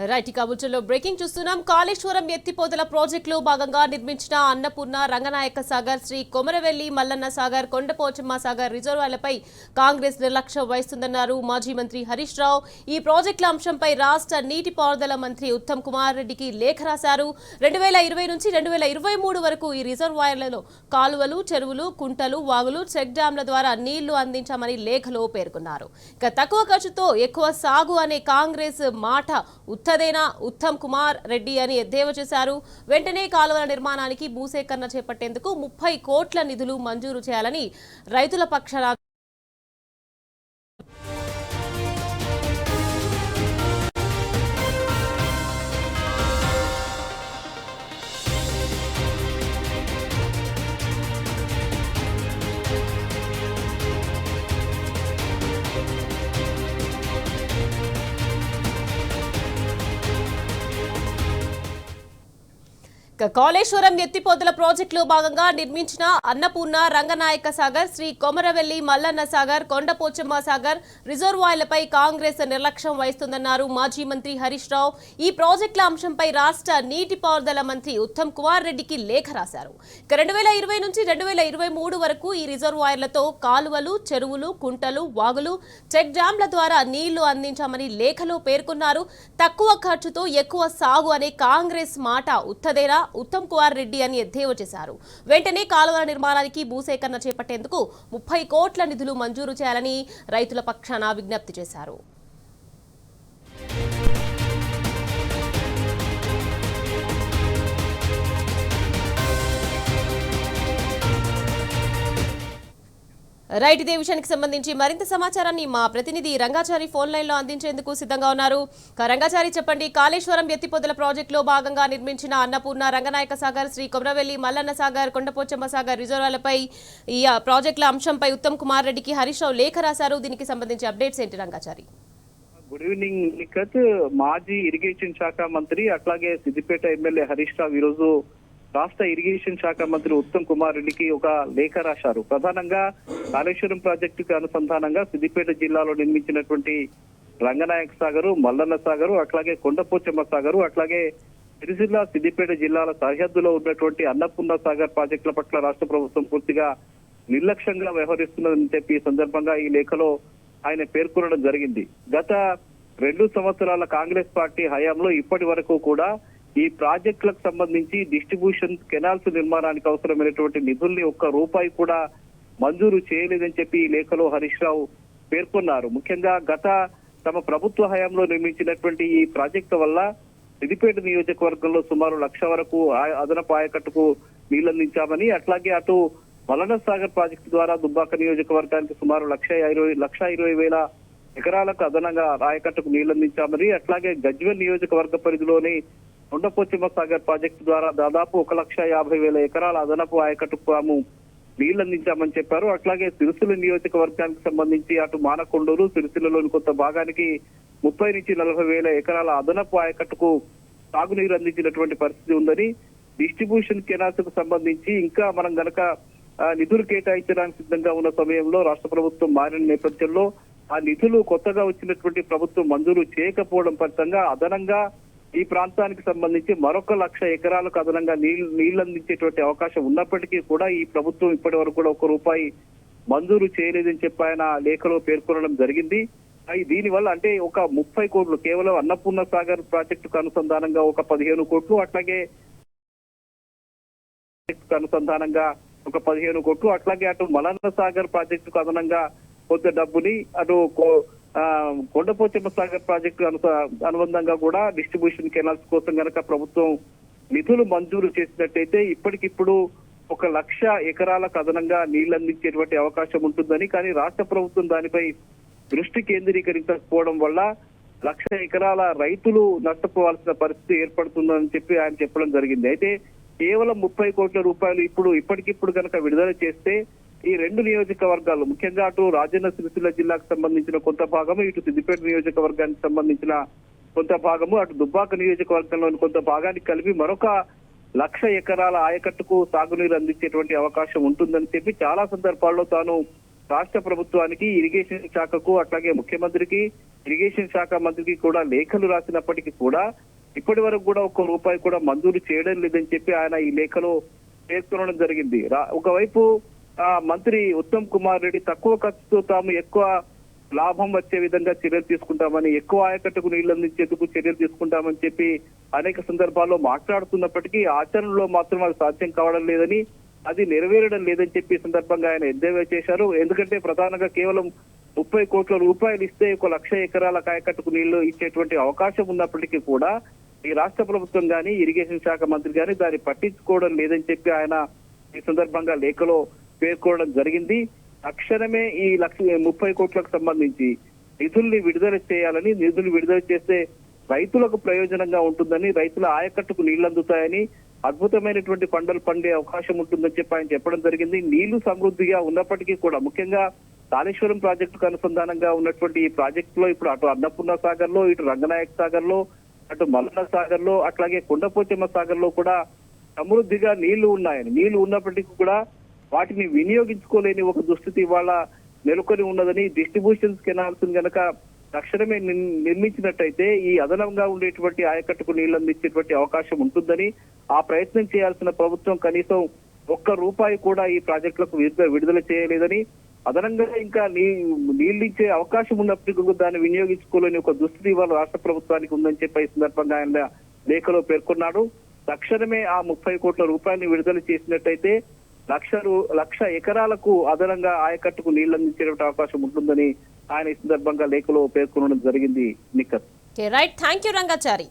Right కాబుల్చలో breaking చూస్తున్నాం. కాళేశ్వరం ఎత్తిపోతల ప్రాజెక్టులో భాగంగా నిర్మించిన అన్నపూర్ణ, రంగనాయక సాగర్, శ్రీ కొమరవెల్లి మల్లన్న సాగర్, కొండపోచమ్మ సాగర్ రిజర్వాయర్లపై కాంగ్రెస్ నిర్లక్ష్యం వహిస్తుందన్నారు మాజీ మంత్రి హరీష్ రావు. ఈ ప్రాజెక్టుల అంశంపై రాష్ట్ర నీటిపారుదల మంత్రి ఉత్తమ్ కుమార్ రెడ్డికి లేఖ రాశారు. 2020 నుంచి 2023 వరకు ఈ రిజర్వాయర్లలో కాలువలు, చెరువులు, కుంటలు, వాగులు, చెక్ డ్యాంల ద్వారా నీళ్లు అందించామని లేఖలో పేర్కొన్నారు. ఇక తక్కువ ఖర్చుతో ఎక్కువ సాగు అనే కాంగ్రెస్ మాట ఉత్తదేనా ఉత్తమ్ కుమార్ రెడ్డి అని ఎద్దేవా చేశారు. వెంటనే కాలువల నిర్మాణానికి భూసేకరణ చేపట్టేందుకు 30 కోట్ల నిధులు మంజూరు చేయాలని రైతుల పక్షాన కాళేశ్వరం ఎత్తిపోతల ప్రాజెక్టులో భాగంగా నిర్మించిన అన్నపూర్ణ, రంగనాయక సాగర్, శ్రీ కొమరవెల్లి మల్లన్న సాగర్, కొండపోచమ్మ సాగర్ రిజర్వాయర్లపై కాంగ్రెస్ నిర్లక్ష్యం వహిస్తుందన్నారు మాజీ మంత్రి హరీష్ రావు. ఈ ప్రాజెక్టుల అంశంపై రాష్ట్ర నీటిపారుదల మంత్రి ఉత్తమ్ కుమార్ రెడ్డికి లేఖ రాశారు. 2020 నుంచి 2023 వరకు ఈ రిజర్వాయర్లతో కాలువలు, చెరువులు, కుంటలు, వాగులు, చెక్ డ్యాంల ద్వారా నీళ్లు అందించామని లేఖలో పేర్కొన్నారు. తక్కువ ఖర్చుతో ఎక్కువ సాగు అనే కాంగ్రెస్ మాట ఉత్తదేనా ఉత్తమ్ కుమార్ రెడ్డి అని ఎద్దేవా చేశారు. వెంటనే కాలువల నిర్మాణానికి భూసేకరణ చేపట్టేందుకు 30 కోట్ల నిధులు మంజూరు చేయాలని రైతుల పక్షాన విజ్ఞప్తి చేశారు. రైట్, ఇదే విషయానికి సంబంధించి మరింత సమాచారాన్ని మా ప్రతినిధి రంగాచారి ఫోన్ లైన్ లో అందించేందుకు సిద్ధంగా ఉన్నారు. రంగాచారి, చెప్పండి, కాళేశ్వరం ఎత్తిపోతల ప్రాజెక్టులో భాగంగా నిర్మించిన అన్నపూర్ణ, రంగనాయక సాగర్, శ్రీ కొమరవెల్లి మల్లన్న సాగర్, కొండపోచమ్మ సాగర్ రిజర్వాయర్లపై ఈ ప్రాజెక్టుల అంశంపై ఉత్తమ్ కుమార్ రెడ్డికి హరీష్ రావు లేఖ రాశారు. దీనికి సంబంధించి అప్డేట్స్ ఏంటి రంగాచారి? Good evening Nikhat. మాజీ ఇరిగేషన్ శాఖ మంత్రి అట్లాగే సిద్దిపేట ఎమ్మెల్యే హరీష్ రావు ఈరోజు రాష్ట్ర ఇరిగేషన్ శాఖ మంత్రి ఉత్తమ్ కుమార్ రెడ్డికి ఒక లేఖ రాశారు. ప్రధానంగా కాళేశ్వరం ప్రాజెక్టుకు అనుసంధానంగా సిద్దిపేట జిల్లాలో నిర్మించినటువంటి రంగనాయక సాగరు, మల్లన్న సాగరు, అట్లాగే కొండపోచమ్మ సాగరు, అట్లాగే సిరిసిల్ల సిద్దిపేట జిల్లాల సరిహద్దులో ఉన్నటువంటి అన్నపూర్ణ సాగర్ ప్రాజెక్టుల పట్ల రాష్ట్ర ప్రభుత్వం పూర్తిగా నిర్లక్ష్యంగా వ్యవహరిస్తున్నదని చెప్పి ఈ సందర్భంగా ఈ లేఖలో ఆయన పేర్కొనడం జరిగింది. గత 2 సంవత్సరాల కాంగ్రెస్ పార్టీ హయాంలో ఇప్పటి వరకు కూడా ఈ ప్రాజెక్టులకు సంబంధించి డిస్ట్రిబ్యూషన్ కెనాల్స్ నిర్మాణానికి అవసరమైనటువంటి నిధుల్ని ఒక్క రూపాయి కూడా మంజూరు చేయలేదని చెప్పి ఈ లేఖలో హరీష్ రావు పేర్కొన్నారు. ముఖ్యంగా గత తమ ప్రభుత్వ హయాంలో నిర్మించినటువంటి ఈ ప్రాజెక్టు వల్ల సిద్దిపేట నియోజకవర్గంలో సుమారు 1,00,000 వరకు అదనపు ఆయకట్టుకు నీళ్లందించామని, అట్లాగే అటు మల్లన్న సాగర్ ప్రాజెక్టు ద్వారా దుబ్బాక నియోజకవర్గానికి సుమారు 1,20,000 ఎకరాలకు అదనంగా ఆయకట్టుకు నీళ్లందించామని, అట్లాగే గజ్వేల్ నియోజకవర్గ పరిధిలోని కొండపోచమ్మ సాగర్ ప్రాజెక్టు ద్వారా దాదాపు 1,50,000 ఎకరాల అదనపు ఆయకట్టుకు తాము నీళ్లందించామని చెప్పారు. అట్లాగే సిరిసిల్ల నియోజకవర్గానికి సంబంధించి అటు మానకొండూరు, సిరిసిల్లలోని కొంత భాగానికి 30 నుంచి 40,000 ఎకరాల అదనపు ఆయకట్టుకు సాగునీరు అందించినటువంటి పరిస్థితి ఉందని, డిస్ట్రిబ్యూషన్ కెనాల్స్ కు సంబంధించి ఇంకా మనం గనక నిధులు కేటాయించడానికి సిద్ధంగా ఉన్న సమయంలో రాష్ట్ర ప్రభుత్వం మారిన నేపథ్యంలో ఆ నిధులు కొత్తగా వచ్చినటువంటి ప్రభుత్వం మంజూరు చేయకపోవడం ఫలితంగా అదనంగా ఈ ప్రాంతానికి సంబంధించి మరొక 1,00,000 ఎకరాలకు అదనంగా నీళ్లు అందించేటువంటి అవకాశం ఉన్నప్పటికీ కూడా ఈ ప్రభుత్వం ఇప్పటి వరకు కూడా 1 రూపాయి మంజూరు చేయలేదని చెప్పి ఆయన లేఖలో పేర్కొనడం జరిగింది. దీనివల్ల అంటే ఒక 30 కోట్లు కేవలం అన్నపూర్ణ సాగర్ ప్రాజెక్టుకు అనుసంధానంగా ఒక 15 కోట్లు, అట్లాగే అనుసంధానంగా ఒక 15 కోట్లు, అట్లాగే అటు మల్లన్న సాగర్ ప్రాజెక్టుకు అదనంగా కొంత డబ్బుని, అటు కొండపోచమ్మ సాగర్ ప్రాజెక్టు అనుబంధంగా కూడా డిస్ట్రిబ్యూషన్ కెనాల్స్ కోసం కనుక ప్రభుత్వం నిధులు మంజూరు చేసినట్టయితే ఇప్పటికిప్పుడు 1,00,000 ఎకరాలకు అదనంగా నీళ్లు అందించేటువంటి అవకాశం ఉంటుందని, కానీ రాష్ట్ర ప్రభుత్వం దానిపై దృష్టి కేంద్రీకరించకపోవడం వల్ల 1,00,000 ఎకరాల రైతులు నష్టపోవాల్సిన పరిస్థితి ఏర్పడుతుందని చెప్పి ఆయన చెప్పడం జరిగింది. అయితే కేవలం 30 కోట్ల రూపాయలు ఇప్పటికిప్పుడు కనుక విడుదల చేస్తే ఈ 2 నియోజకవర్గాలు, ముఖ్యంగా అటు రాజన్న సిరిసిల్ల జిల్లాకు సంబంధించిన కొంత భాగము, ఇటు సిద్దిపేట నియోజకవర్గానికి సంబంధించిన కొంత భాగము, అటు దుబ్బాక నియోజకవర్గంలోని కొంత భాగానికి కలిపి మరొక 1,00,000 ఎకరాల ఆయకట్టుకు సాగునీరు అందించేటువంటి అవకాశం ఉంటుందని చెప్పి చాలా సందర్భాల్లో తాను రాష్ట్ర ప్రభుత్వానికి, ఇరిగేషన్ శాఖకు, అట్లాగే ముఖ్యమంత్రికి, ఇరిగేషన్ శాఖ మంత్రికి కూడా లేఖలు రాసినప్పటికీ కూడా ఇప్పటి వరకు కూడా ఒక్క రూపాయి కూడా మంజూరు చేయడం లేదని చెప్పి ఆయన ఈ లేఖలో పేర్కొనడం జరిగింది. ఒకవైపు మంత్రి ఉత్తమ్ కుమార్ రెడ్డి తక్కువ ఖర్చుతో తాము ఎక్కువ లాభం వచ్చే విధంగా చర్యలు తీసుకుంటామని, ఎక్కువ ఆయకట్టుకు నీళ్లు అందించేందుకు చర్యలు తీసుకుంటామని చెప్పి అనేక సందర్భాల్లో మాట్లాడుతున్నప్పటికీ ఆచరణలో మాత్రం అది సాధ్యం కావడం లేదని, అది నెరవేరడం లేదని చెప్పి సందర్భంగా ఆయన ఎద్దేవా చేశారు. ఎందుకంటే ప్రధానంగా కేవలం 30 కోట్ల రూపాయలు ఇస్తే 1,00,000 ఎకరాల ఆయకట్టుకు నీళ్లు ఇచ్చేటువంటి అవకాశం ఉన్నప్పటికీ కూడా ఈ రాష్ట్ర ప్రభుత్వం గాని ఇరిగేషన్ శాఖ మంత్రి గాని దాన్ని పట్టించుకోవడం లేదని చెప్పి ఆయన ఈ సందర్భంగా లేఖలో పేర్కొనడం జరిగింది. తక్షణమే ఈ 30 కోట్లకు సంబంధించి నిధుల్ని విడుదల చేయాలని, నిధులు విడుదల చేస్తే రైతులకు ప్రయోజనంగా ఉంటుందని, రైతుల ఆయకట్టుకు నీళ్లు అందుతాయని, అద్భుతమైనటువంటి పంటలు పండే అవకాశం ఉంటుందని చెప్పి ఆయన చెప్పడం జరిగింది. నీళ్లు సమృద్ధిగా ఉన్నప్పటికీ కూడా ముఖ్యంగా కాళేశ్వరం ప్రాజెక్టుకు అనుసంధానంగా ఉన్నటువంటి ఈ ప్రాజెక్టులో ఇప్పుడు అటు అన్నపూర్ణ సాగర్ లో, ఇటు రంగనాయక సాగర్ లో, అటు మల్లన్న సాగర్ లో, అట్లాగే కొండపోచమ్మ సాగర్ లో కూడా సమృద్ధిగా నీళ్లు ఉన్నాయని, నీళ్లు ఉన్నప్పటికీ కూడా వాటిని వినియోగించుకోలేని ఒక దుస్థితి ఇవాళ నెలకొని ఉన్నదని, డిస్ట్రిబ్యూషన్ కెనాల్స్ గనక తక్షణమే నిర్మించినట్టయితే ఈ అదనంగా ఉండేటువంటి ఆయకట్టుకు నీళ్లు అందించేటువంటి అవకాశం ఉంటుందని, ఆ ప్రయత్నం చేయాల్సిన ప్రభుత్వం కనీసం ₹1 కూడా ఈ ప్రాజెక్టులకు విడుదల చేయలేదని, అదనంగా ఇంకా నీళ్లు ఇచ్చే అవకాశం ఉన్నప్పటికీ కూడా దాన్ని వినియోగించుకోలేని ఒక దుస్థితి ఇవాళ రాష్ట్ర ప్రభుత్వానికి ఉందని చెప్పి ఈ సందర్భంగా ఆయన లేఖలో పేర్కొన్నాడు. తక్షణమే ఆ 30 కోట్ల రూపాయలని విడుదల చేసినట్టయితే 1,00,000 ఎకరాలకు అదనంగా ఆయకట్టుకు నీళ్లు అందించేటువంటి అవకాశం ఉంటుందని ఆయన ఈ సందర్భంగా లేఖలో పేర్కొనడం జరిగింది. Nikhat. Right, thank you Rangachari.